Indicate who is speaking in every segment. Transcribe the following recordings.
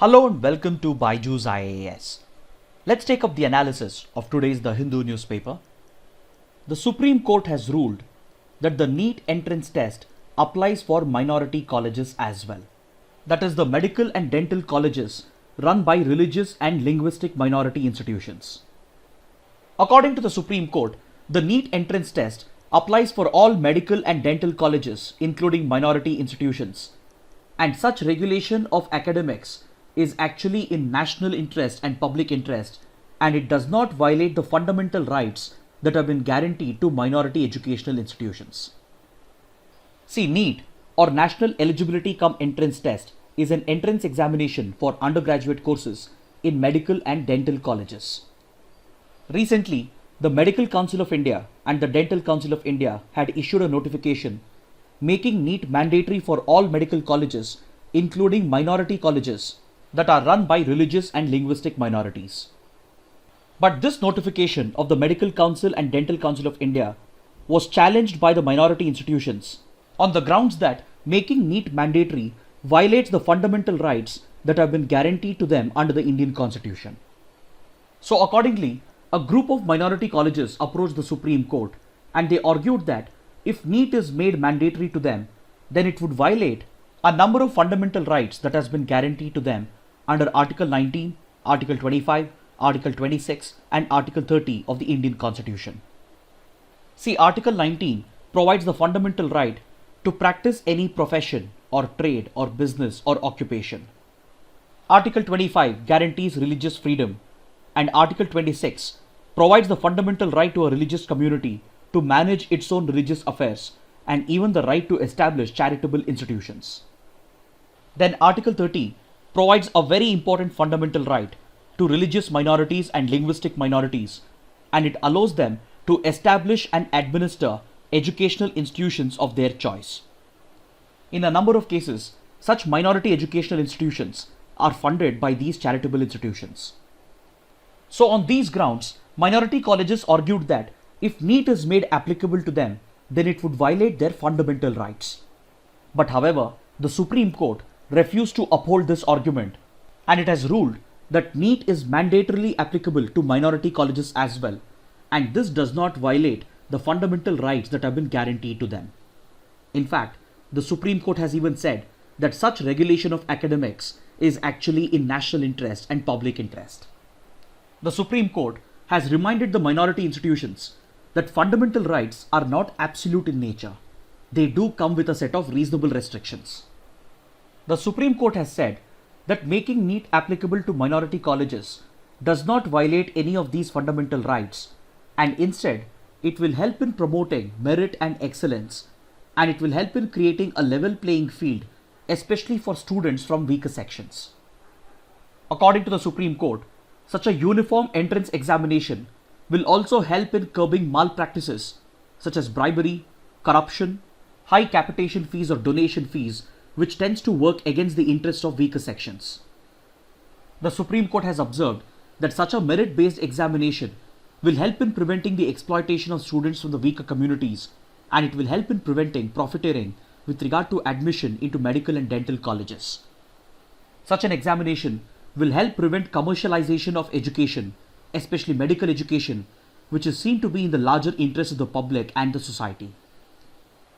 Speaker 1: Hello and welcome to Byju's IAS. Let's take up the analysis of today's The Hindu newspaper. The Supreme Court has ruled that the NEET entrance test applies for minority colleges as well. That is, the medical and dental colleges run by religious and linguistic minority institutions. According to the Supreme Court, the NEET entrance test applies for all medical and dental colleges, including minority institutions, and such regulation of academics is actually in national interest and public interest, and it does not violate the fundamental rights that have been guaranteed to minority educational institutions. See, NEET, or National Eligibility Cum Entrance Test, is an entrance examination for undergraduate courses in medical and dental colleges. Recently, the Medical Council of India and the Dental Council of India had issued a notification making NEET mandatory for all medical colleges, including minority colleges that are run by religious and linguistic minorities. But this notification of the Medical Council and Dental Council of India was challenged by the minority institutions on the grounds that making NEET mandatory violates the fundamental rights that have been guaranteed to them under the Indian Constitution. So accordingly, a group of minority colleges approached the Supreme Court and they argued that if NEET is made mandatory to them, then it would violate a number of fundamental rights that has been guaranteed to them under Article 19, Article 25, Article 26 and Article 30 of the Indian Constitution. See, Article 19 provides the fundamental right to practice any profession or trade or business or occupation. Article 25 guarantees religious freedom, and Article 26 provides the fundamental right to a religious community to manage its own religious affairs and even the right to establish charitable institutions. Then Article 30 provides a very important fundamental right to religious minorities and linguistic minorities, and it allows them to establish and administer educational institutions of their choice. In a number of cases, such minority educational institutions are funded by these charitable institutions. So on these grounds, minority colleges argued that if NEET is made applicable to them, then it would violate their fundamental rights. But however, the Supreme Court refused to uphold this argument, and it has ruled that NEET is mandatorily applicable to minority colleges as well, and this does not violate the fundamental rights that have been guaranteed to them. In fact, the Supreme Court has even said that such regulation of academics is actually in national interest and public interest. The Supreme Court has reminded the minority institutions that fundamental rights are not absolute in nature. They do come with a set of reasonable restrictions. The Supreme Court has said that making NEET applicable to minority colleges does not violate any of these fundamental rights, and instead it will help in promoting merit and excellence, and it will help in creating a level playing field, especially for students from weaker sections. According to the Supreme Court, such a uniform entrance examination will also help in curbing malpractices such as bribery, corruption, high capitation fees or donation fees, which tends to work against the interests of weaker sections. The Supreme Court has observed that such a merit-based examination will help in preventing the exploitation of students from the weaker communities, and it will help in preventing profiteering with regard to admission into medical and dental colleges. Such an examination will help prevent commercialization of education, especially medical education, which is seen to be in the larger interest of the public and the society.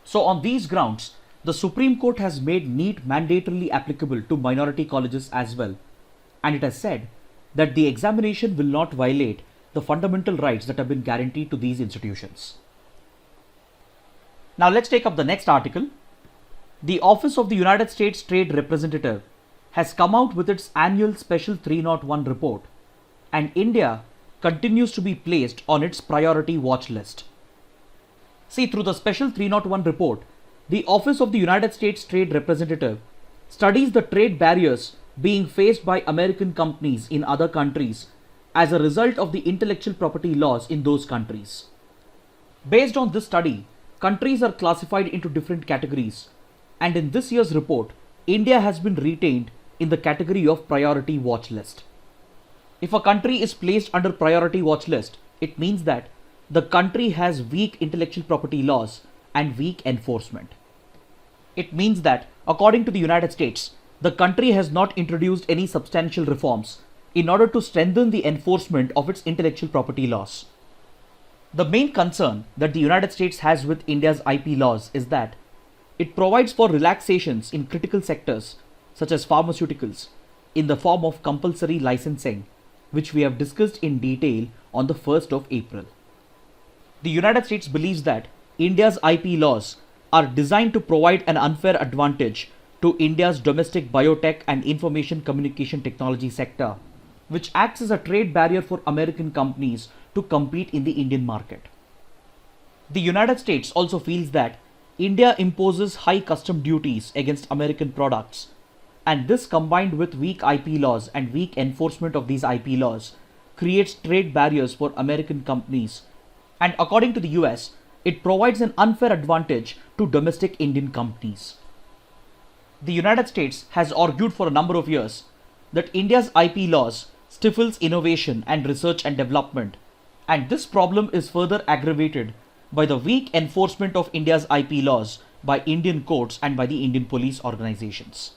Speaker 1: So on these grounds, the Supreme Court has made NEET mandatorily applicable to minority colleges as well, and it has said that the examination will not violate the fundamental rights that have been guaranteed to these institutions. Now let's take up the next article. The Office of the United States Trade Representative has come out with its annual Special 301 report, and India continues to be placed on its priority watch list. See, through the Special 301 report, the Office of the United States Trade Representative studies the trade barriers being faced by American companies in other countries as a result of the intellectual property laws in those countries. Based on this study, countries are classified into different categories, and in this year's report, India has been retained in the category of priority watch list. If a country is placed under priority watch list, it means that the country has weak intellectual property laws and weak enforcement. It means that, according to the United States, the country has not introduced any substantial reforms in order to strengthen the enforcement of its intellectual property laws. The main concern that the United States has with India's IP laws is that it provides for relaxations in critical sectors such as pharmaceuticals in the form of compulsory licensing, which we have discussed in detail on the 1st of April. The United States believes that India's IP laws are designed to provide an unfair advantage to India's domestic biotech and information communication technology sector, which acts as a trade barrier for American companies to compete in the Indian market. The United States also feels that India imposes high custom duties against American products, and this combined with weak IP laws and weak enforcement of these IP laws creates trade barriers for American companies, and according to the US, it provides an unfair advantage to domestic Indian companies. The United States has argued for a number of years that India's IP laws stifles innovation and research and development, and this problem is further aggravated by the weak enforcement of India's IP laws by Indian courts and by the Indian police organizations.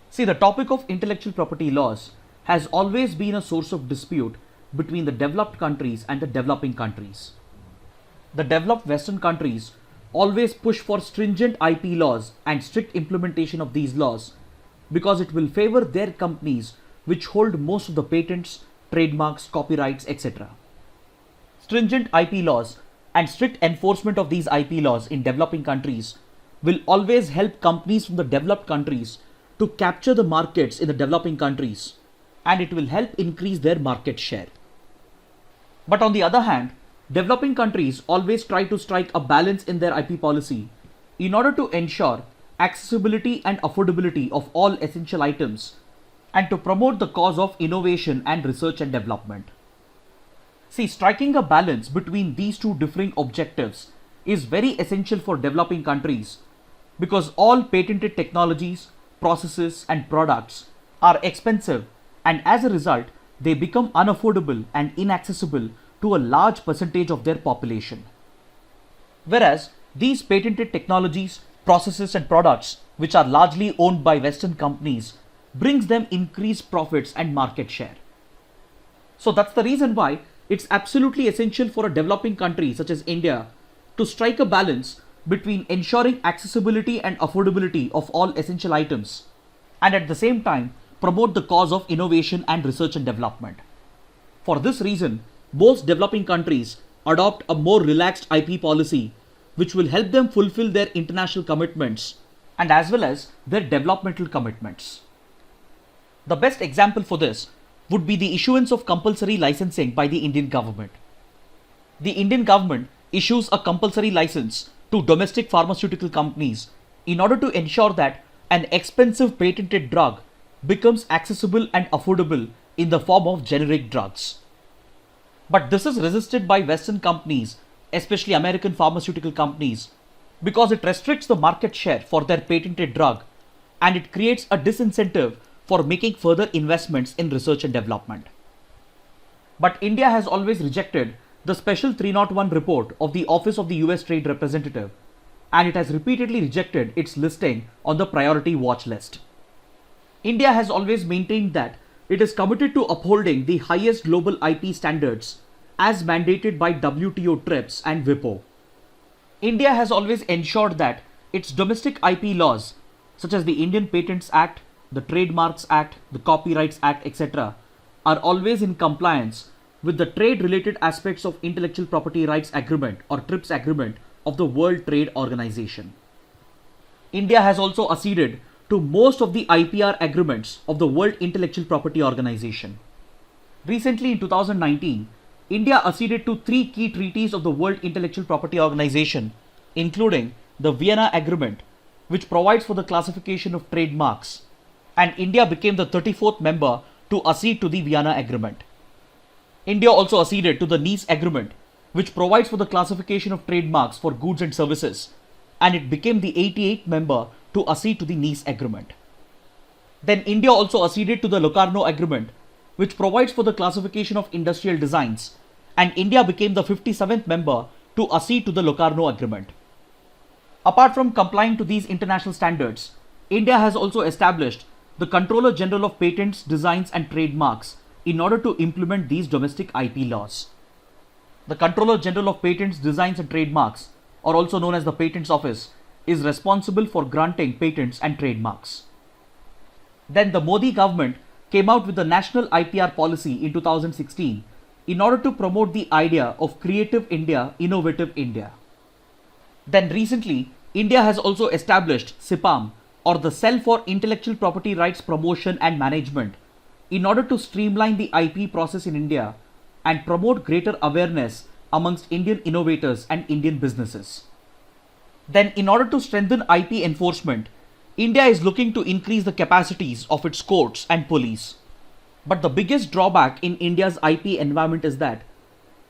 Speaker 1: See, the topic of intellectual property laws has always been a source of dispute between the developed countries and the developing countries. The developed Western countries always push for stringent IP laws and strict implementation of these laws because it will favor their companies which hold most of the patents, trademarks, copyrights, etc. Stringent IP laws and strict enforcement of these IP laws in developing countries will always help companies from the developed countries to capture the markets in the developing countries, and it will help increase their market share. But on the other hand, developing countries always try to strike a balance in their IP policy in order to ensure accessibility and affordability of all essential items and to promote the cause of innovation and research and development. See, striking a balance between these two differing objectives is very essential for developing countries because all patented technologies, processes and products are expensive, and as a result they become unaffordable and inaccessible to a large percentage of their population. Whereas these patented technologies, processes and products, which are largely owned by Western companies, brings them increased profits and market share. So that's the reason why it's absolutely essential for a developing country such as India to strike a balance between ensuring accessibility and affordability of all essential items and at the same time promote the cause of innovation and research and development. For this reason, most developing countries adopt a more relaxed IP policy which will help them fulfill their international commitments and as well as their developmental commitments. The best example for this would be the issuance of compulsory licensing by the Indian government. The Indian government issues a compulsory license to domestic pharmaceutical companies in order to ensure that an expensive patented drug becomes accessible and affordable in the form of generic drugs. But this is resisted by Western companies, especially American pharmaceutical companies, because it restricts the market share for their patented drug and it creates a disincentive for making further investments in research and development. But India has always rejected the Special 301 report of the Office of the US Trade Representative, and it has repeatedly rejected its listing on the priority watch list. India has always maintained that it is committed to upholding the highest global IP standards as mandated by WTO TRIPS and WIPO. India has always ensured that its domestic IP laws, such as the Indian Patents Act, the Trademarks Act, the Copyrights Act, etc., are always in compliance with the trade-related aspects of Intellectual Property Rights Agreement or TRIPS Agreement of the World Trade Organization. India has also acceded to most of the IPR agreements of the World Intellectual Property Organization. Recently in 2019, India acceded to 3 key treaties of the World Intellectual Property Organization, including the Vienna Agreement, which provides for the classification of trademarks, and India became the 34th member to accede to the Vienna Agreement. India also acceded to the Nice Agreement, which provides for the classification of trademarks for goods and services, and it became the 88th member to accede to the Nice Agreement. Then India also acceded to the Locarno Agreement, which provides for the classification of industrial designs, and India became the 57th member to accede to the Locarno Agreement. Apart from complying to these international standards, India has also established the Controller General of Patents, Designs and Trademarks in order to implement these domestic IP laws. The Controller General of Patents, Designs and Trademarks, or also known as the Patents Office, is responsible for granting patents and trademarks. Then the Modi government came out with the National IPR policy in 2016 in order to promote the idea of Creative India, Innovative India. Then recently, India has also established CIPAM, or the Cell for Intellectual Property Rights Promotion and Management, in order to streamline the IP process in India and promote greater awareness amongst Indian innovators and Indian businesses. Then, in order to strengthen IP enforcement, India is looking to increase the capacities of its courts and police. But the biggest drawback in India's IP environment is that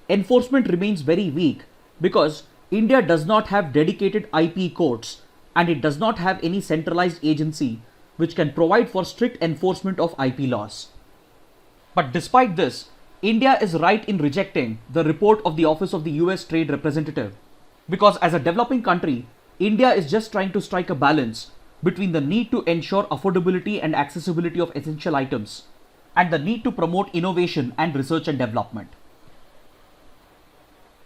Speaker 1: enforcement remains very weak because India does not have dedicated IP courts and it does not have any centralized agency which can provide for strict enforcement of IP laws. But despite this, India is right in rejecting the report of the Office of the US Trade Representative, because as a developing country, India is just trying to strike a balance between the need to ensure affordability and accessibility of essential items and the need to promote innovation and research and development.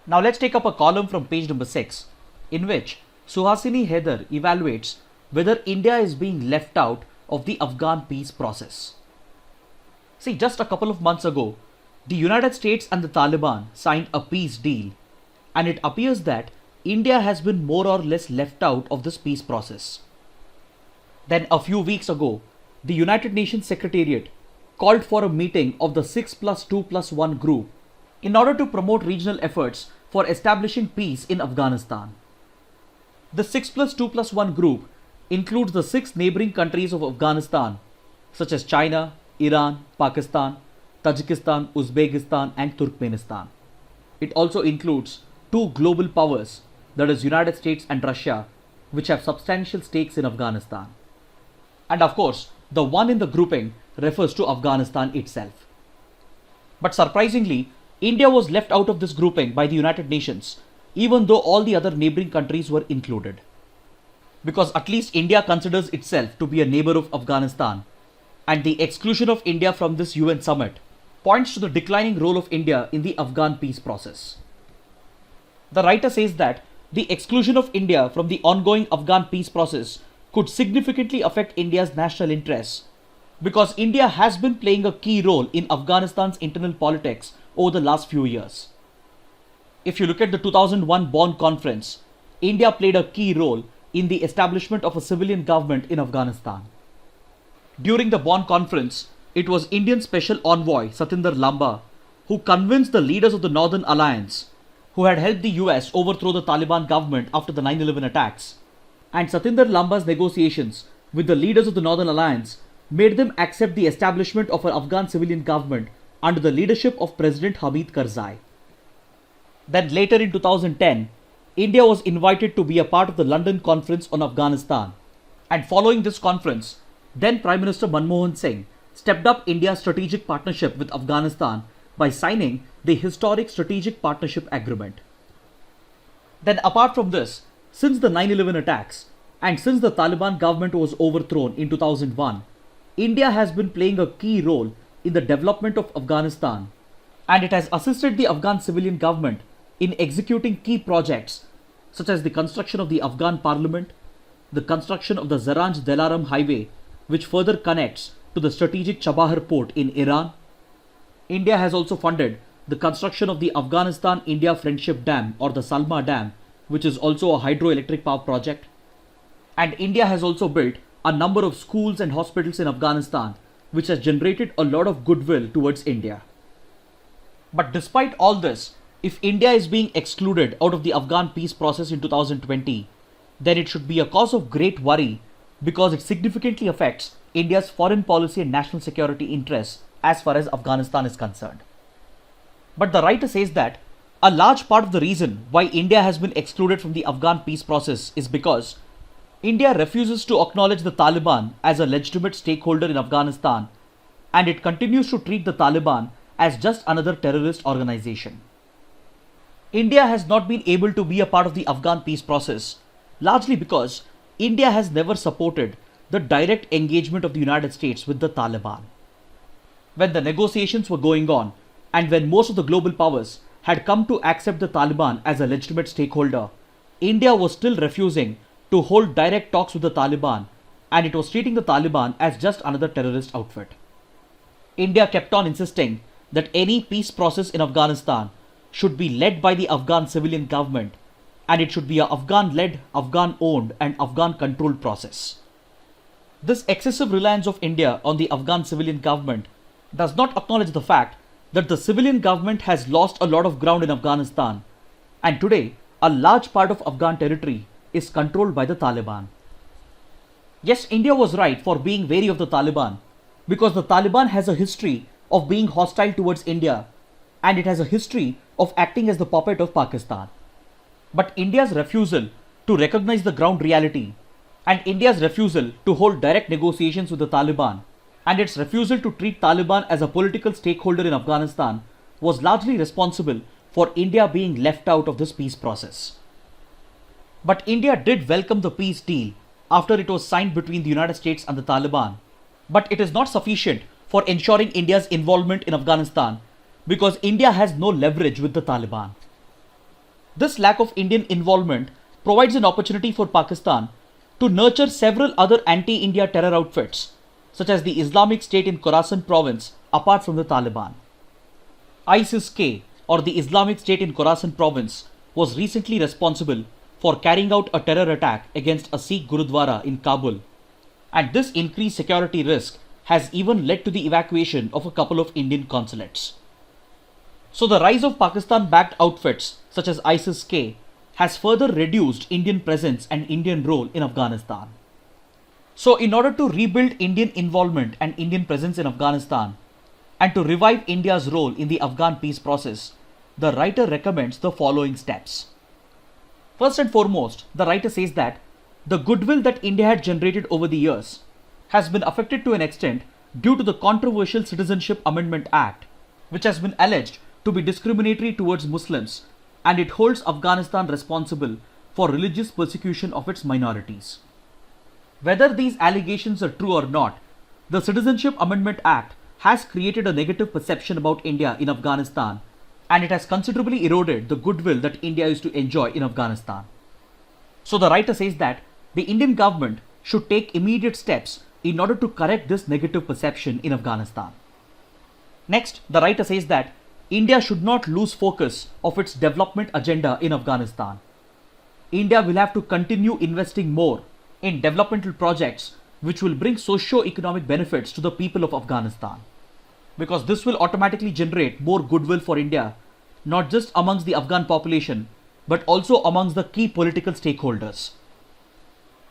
Speaker 1: Now let's take up a column from page number 6, in which Suhasini Haider evaluates whether India is being left out of the Afghan peace process. See, just a couple of months ago, the United States and the Taliban signed a peace deal, and it appears that India has been more or less left out of this peace process. Then a few weeks ago, the United Nations Secretariat called for a meeting of the 6+2+1 group in order to promote regional efforts for establishing peace in Afghanistan. The 6+2+1 group includes the 6 neighboring countries of Afghanistan, such as China, Iran, Pakistan, Tajikistan, Uzbekistan and Turkmenistan. It also includes 2 global powers, that is United States and Russia, which have substantial stakes in Afghanistan. And of course, the one in the grouping refers to Afghanistan itself. But surprisingly, India was left out of this grouping by the United Nations, even though all the other neighboring countries were included. Because at least India considers itself to be a neighbor of Afghanistan, and the exclusion of India from this UN summit points to the declining role of India in the Afghan peace process. The writer says that the exclusion of India from the ongoing Afghan peace process could significantly affect India's national interests, because India has been playing a key role in Afghanistan's internal politics over the last few years. If you look at the 2001 Bonn Conference, India played a key role in the establishment of a civilian government in Afghanistan. During the Bonn Conference, it was Indian Special Envoy Satinder Lamba who convinced the leaders of the Northern Alliance, who had helped the US overthrow the Taliban government after the 9/11 attacks. And Satinder Lamba's negotiations with the leaders of the Northern Alliance made them accept the establishment of an Afghan civilian government under the leadership of President Hamid Karzai. Then later in 2010, India was invited to be a part of the London Conference on Afghanistan. And following this conference, then Prime Minister Manmohan Singh stepped up India's strategic partnership with Afghanistan by signing the historic Strategic Partnership Agreement. Then apart from this, since the 9/11 attacks and since the Taliban government was overthrown in 2001, India has been playing a key role in the development of Afghanistan, and it has assisted the Afghan civilian government in executing key projects such as the construction of the Afghan parliament, the construction of the Zaranj-Delaram highway, which further connects to the strategic Chabahar port in Iran. India has also funded the construction of the Afghanistan-India Friendship Dam, or the Salma Dam, which is also a hydroelectric power project. And India has also built a number of schools and hospitals in Afghanistan, which has generated a lot of goodwill towards India. But despite all this, if India is being excluded out of the Afghan peace process in 2020, then it should be a cause of great worry, because it significantly affects India's foreign policy and national security interests as far as Afghanistan is concerned. But the writer says that a large part of the reason why India has been excluded from the Afghan peace process is because India refuses to acknowledge the Taliban as a legitimate stakeholder in Afghanistan, and it continues to treat the Taliban as just another terrorist organization. India has not been able to be a part of the Afghan peace process, largely because India has never supported the direct engagement of the United States with the Taliban. When the negotiations were going on, and when most of the global powers had come to accept the Taliban as a legitimate stakeholder, India was still refusing to hold direct talks with the Taliban, and it was treating the Taliban as just another terrorist outfit. India kept on insisting that any peace process in Afghanistan should be led by the Afghan civilian government, and it should be a Afghan-led, Afghan-owned and Afghan-controlled process. This excessive reliance of India on the Afghan civilian government does not acknowledge the fact that the civilian government has lost a lot of ground in Afghanistan, and today a large part of Afghan territory is controlled by the Taliban. Yes, India was right for being wary of the Taliban, because the Taliban has a history of being hostile towards India, and it has a history of acting as the puppet of Pakistan. But India's refusal to recognize the ground reality, and India's refusal to hold direct negotiations with the Taliban, and its refusal to treat Taliban as a political stakeholder in Afghanistan was largely responsible for India being left out of this peace process. But India did welcome the peace deal after it was signed between the United States and the Taliban. But it is not sufficient for ensuring India's involvement in Afghanistan, because India has no leverage with the Taliban. This lack of Indian involvement provides an opportunity for Pakistan to nurture several other anti-India terror outfits, such as the Islamic State in Khorasan province apart from the Taliban. ISIS-K, or the Islamic State in Khorasan province, was recently responsible for carrying out a terror attack against a Sikh Gurudwara in Kabul, and this increased security risk has even led to the evacuation of a couple of Indian consulates. So the rise of Pakistan-backed outfits such as ISIS-K has further reduced Indian presence and Indian role in Afghanistan. So in order to rebuild Indian involvement and Indian presence in Afghanistan, and to revive India's role in the Afghan peace process, the writer recommends the following steps. First and foremost, the writer says that the goodwill that India had generated over the years has been affected to an extent due to the controversial Citizenship Amendment Act, which has been alleged to be discriminatory towards Muslims, and it holds Afghanistan responsible for religious persecution of its minorities. Whether these allegations are true or not, the Citizenship Amendment Act has created a negative perception about India in Afghanistan, and it has considerably eroded the goodwill that India used to enjoy in Afghanistan. So the writer says that the Indian government should take immediate steps in order to correct this negative perception in Afghanistan. Next, the writer says that India should not lose focus of its development agenda in Afghanistan. India will have to continue investing more in developmental projects which will bring socio-economic benefits to the people of Afghanistan, because this will automatically generate more goodwill for India, not just amongst the Afghan population, but also amongst the key political stakeholders.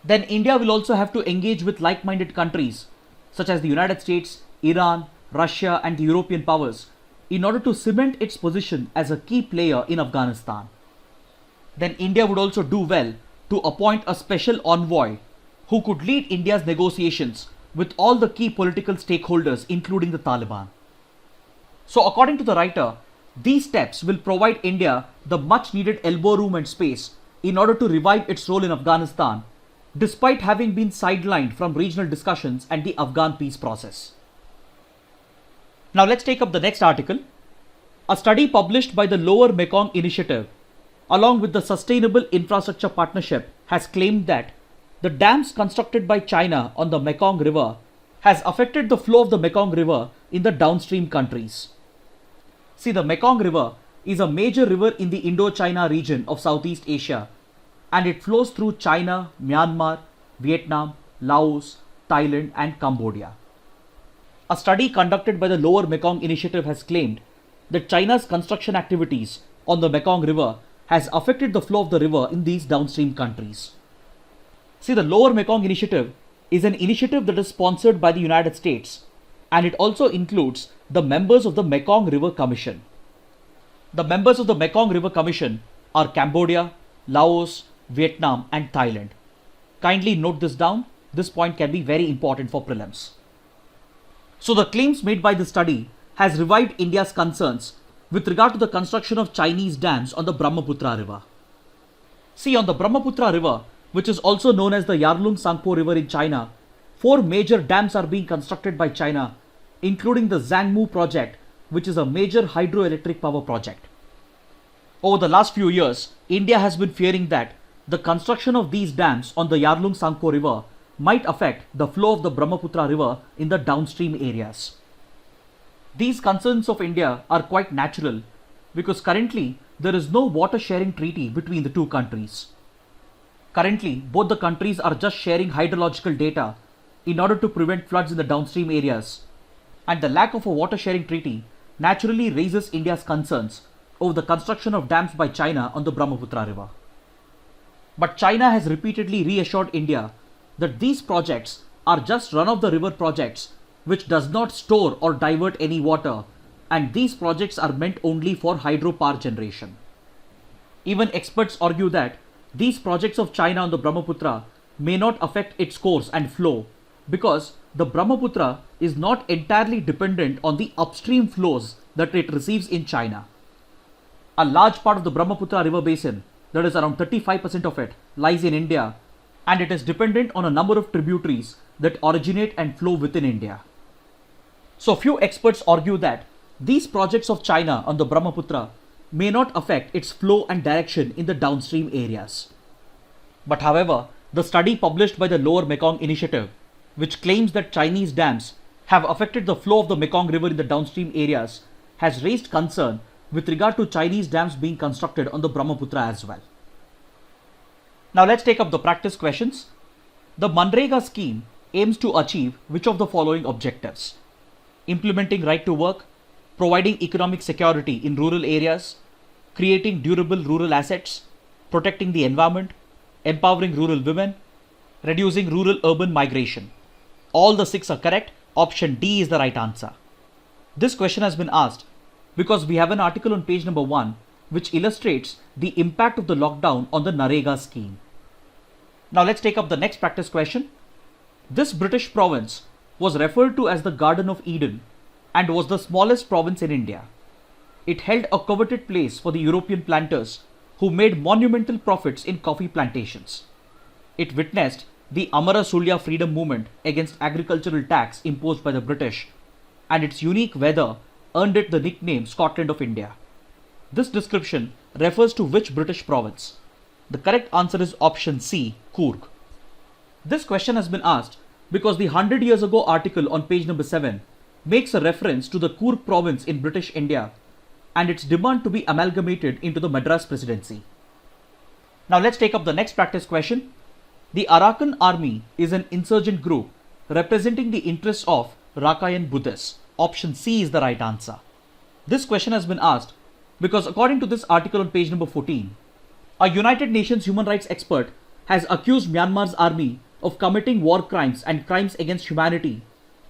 Speaker 1: Then India will also have to engage with like-minded countries such as the United States, Iran, Russia and the European powers in order to cement its position as a key player in Afghanistan. Then India would also do well to appoint a special envoy who could lead India's negotiations with all the key political stakeholders, including the Taliban. So according to the writer, these steps will provide India the much needed elbow room and space in order to revive its role in Afghanistan, despite having been sidelined from regional discussions and the Afghan peace process. Now let's take up the next article. A study published by the Lower Mekong Initiative along with the Sustainable Infrastructure Partnership has claimed that the dams constructed by China on the Mekong River has affected the flow of the Mekong River in the downstream countries. See, the Mekong River is a major river in the Indo-China region of Southeast Asia, and it flows through China, Myanmar, Vietnam, Laos, Thailand and Cambodia. A study conducted by the Lower Mekong Initiative has claimed that China's construction activities on the Mekong River has affected the flow of the river in these downstream countries. See, the Lower Mekong Initiative is an initiative that is sponsored by the United States, and it also includes the members of the Mekong River Commission. The members of the Mekong River Commission are Cambodia, Laos, Vietnam and Thailand. Kindly note this down. This point can be very important for prelims. So the claims made by the study has revived India's concerns with regard to the construction of Chinese dams on the Brahmaputra River. See, on the Brahmaputra River, which is also known as the Yarlung Tsangpo River in China, 4 major dams are being constructed by China, including the Zhangmu project, which is a major hydroelectric power project. Over the last few years, India has been fearing that the construction of these dams on the Yarlung Tsangpo river might affect the flow of the Brahmaputra river in the downstream areas. These concerns of India are quite natural because currently there is no water sharing treaty between the two countries. Currently, both the countries are just sharing hydrological data in order to prevent floods in the downstream areas, and the lack of a water sharing treaty naturally raises India's concerns over the construction of dams by China on the Brahmaputra river. But China has repeatedly reassured India that these projects are just run-of-the-river projects which does not store or divert any water, and these projects are meant only for hydropower generation. Even experts argue that these projects of China on the Brahmaputra may not affect its course and flow because the Brahmaputra is not entirely dependent on the upstream flows that it receives in China. A large part of the Brahmaputra river basin, that is around 35% of it, lies in India, and it is dependent on a number of tributaries that originate and flow within India. So few experts argue that these projects of China on the Brahmaputra may not affect its flow and direction in the downstream areas. But however, the study published by the Lower Mekong Initiative, which claims that Chinese dams have affected the flow of the Mekong River in the downstream areas, has raised concern with regard to Chinese dams being constructed on the Brahmaputra as well. Now let's take up the practice questions. The Manrega scheme aims to achieve which of the following objectives? Implementing right to work, providing economic security in rural areas, creating durable rural assets, protecting the environment, empowering rural women, reducing rural-urban migration. All the 6 are correct. Option D is the right answer. This question has been asked because we have an article on page number 1 which illustrates the impact of the lockdown on the Narega scheme. Now let's take up the next practice question. This British province was referred to as the Garden of Eden and was the smallest province in India. It held a coveted place for the European planters who made monumental profits in coffee plantations. It witnessed the Amara Sulya freedom movement against agricultural tax imposed by the British, and its unique weather earned it the nickname Scotland of India. This description refers to which British province? The correct answer is option C, Coorg. This question has been asked because the 100 years ago article on page number 7 makes a reference to the Coorg province in British India and its demand to be amalgamated into the Madras Presidency. Now let's take up the next practice question. The Arakan Army is an insurgent group representing the interests of Rakhine Buddhists. Option C is the right answer. This question has been asked because according to this article on page number 14, a United Nations human rights expert has accused Myanmar's army of committing war crimes and crimes against humanity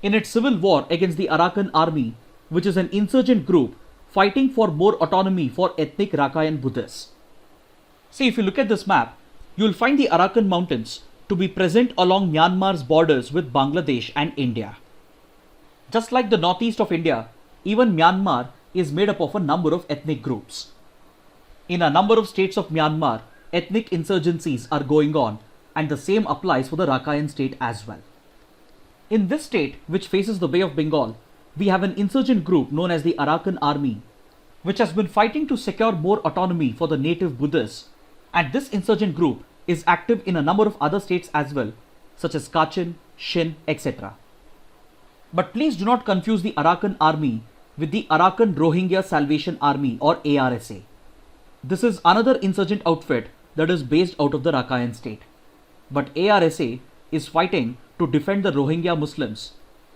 Speaker 1: in its civil war against the Arakan Army, which is an insurgent group fighting for more autonomy for ethnic Rakhine Buddhists. See, if you look at this map, you will find the Arakan Mountains to be present along Myanmar's borders with Bangladesh and India. Just like the northeast of India, even Myanmar is made up of a number of ethnic groups. In a number of states of Myanmar, ethnic insurgencies are going on, and the same applies for the Rakhine state as well. In this state, which faces the Bay of Bengal, we have an insurgent group known as the Arakan Army, which has been fighting to secure more autonomy for the native Buddhists, and this insurgent group is active in a number of other states as well, such as Kachin, Shin, etc. But please do not confuse the Arakan Army with the Arakan Rohingya Salvation Army or ARSA. This is another insurgent outfit that is based out of the Rakhine state. But ARSA is fighting to defend the Rohingya Muslims,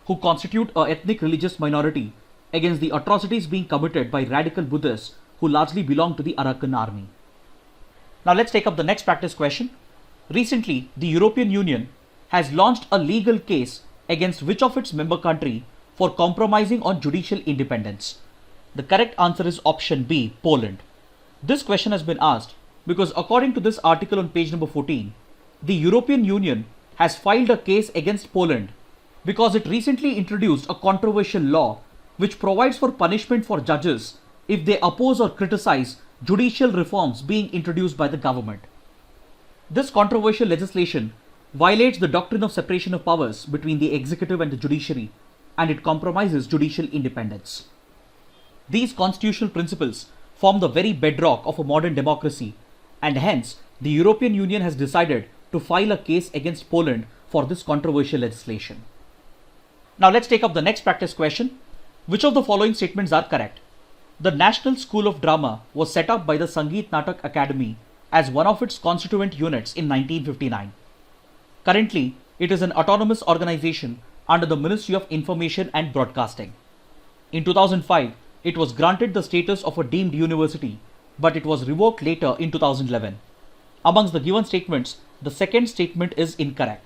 Speaker 1: who constitute an ethnic religious minority, against the atrocities being committed by radical Buddhists who largely belong to the Arakan Army. Now let's take up the next practice question. Recently, the European Union has launched a legal case against which of its member country for compromising on judicial independence? The correct answer is option B, Poland. This question has been asked because according to this article on page number 14, the European Union has filed a case against Poland because it recently introduced a controversial law which provides for punishment for judges if they oppose or criticize judicial reforms being introduced by the government. This controversial legislation violates the doctrine of separation of powers between the executive and the judiciary, and it compromises judicial independence. These constitutional principles form the very bedrock of a modern democracy, and hence the European Union has decided to file a case against Poland for this controversial legislation. Now let's take up the next practice question. Which of the following statements are correct? The National School of Drama was set up by the Sangeet Natak Academy as one of its constituent units in 1959. Currently, it is an autonomous organization under the Ministry of Information and Broadcasting. In 2005, it was granted the status of a deemed university, but it was revoked later in 2011. Amongst the given statements, the second statement is incorrect,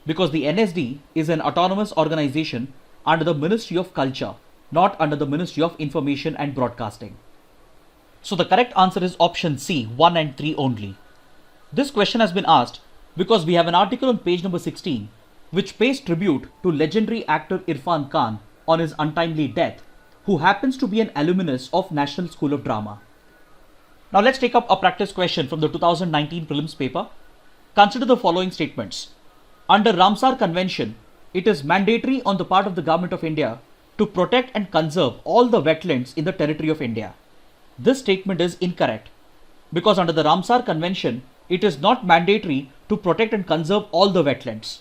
Speaker 1: because the NSD is an autonomous organization under the Ministry of Culture, not under the Ministry of Information and Broadcasting. So the correct answer is option C, 1 and 3 only. This question has been asked because we have an article on page number 16 which pays tribute to legendary actor Irfan Khan on his untimely death, who happens to be an alumnus of National School of Drama. Now let's take up a practice question from the 2019 prelims paper. Consider the following statements. Under Ramsar Convention, it is mandatory on the part of the Government of India to protect and conserve all the wetlands in the territory of India. This statement is incorrect, because under the Ramsar Convention, it is not mandatory to protect and conserve all the wetlands.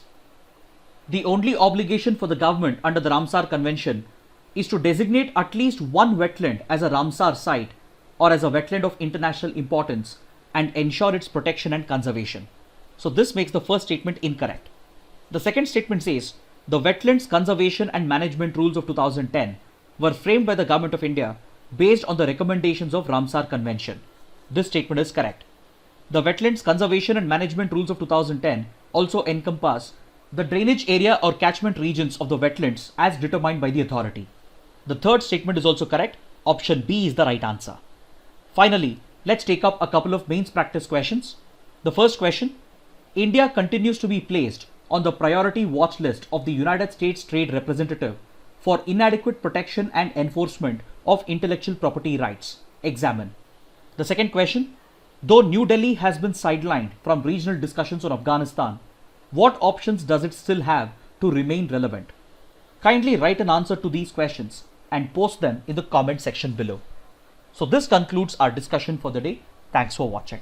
Speaker 1: The only obligation for the government under the Ramsar Convention is to designate at least one wetland as a Ramsar site or as a wetland of international importance and ensure its protection and conservation. So this makes the first statement incorrect. The second statement says the Wetlands Conservation and Management Rules of 2010 were framed by the Government of India based on the recommendations of Ramsar Convention. This statement is correct. The Wetlands Conservation and Management Rules of 2010 also encompass the drainage area or catchment regions of the wetlands as determined by the authority. The third statement is also correct. Option B is the right answer. Finally, let's take up a couple of mains practice questions. The first question: India continues to be placed on the priority watch list of the United States Trade Representative for inadequate protection and enforcement of intellectual property rights. Examine. The second question: though New Delhi has been sidelined from regional discussions on Afghanistan, what options does it still have to remain relevant? Kindly write an answer to these questions and post them in the comment section below. So this concludes our discussion for the day. Thanks for watching.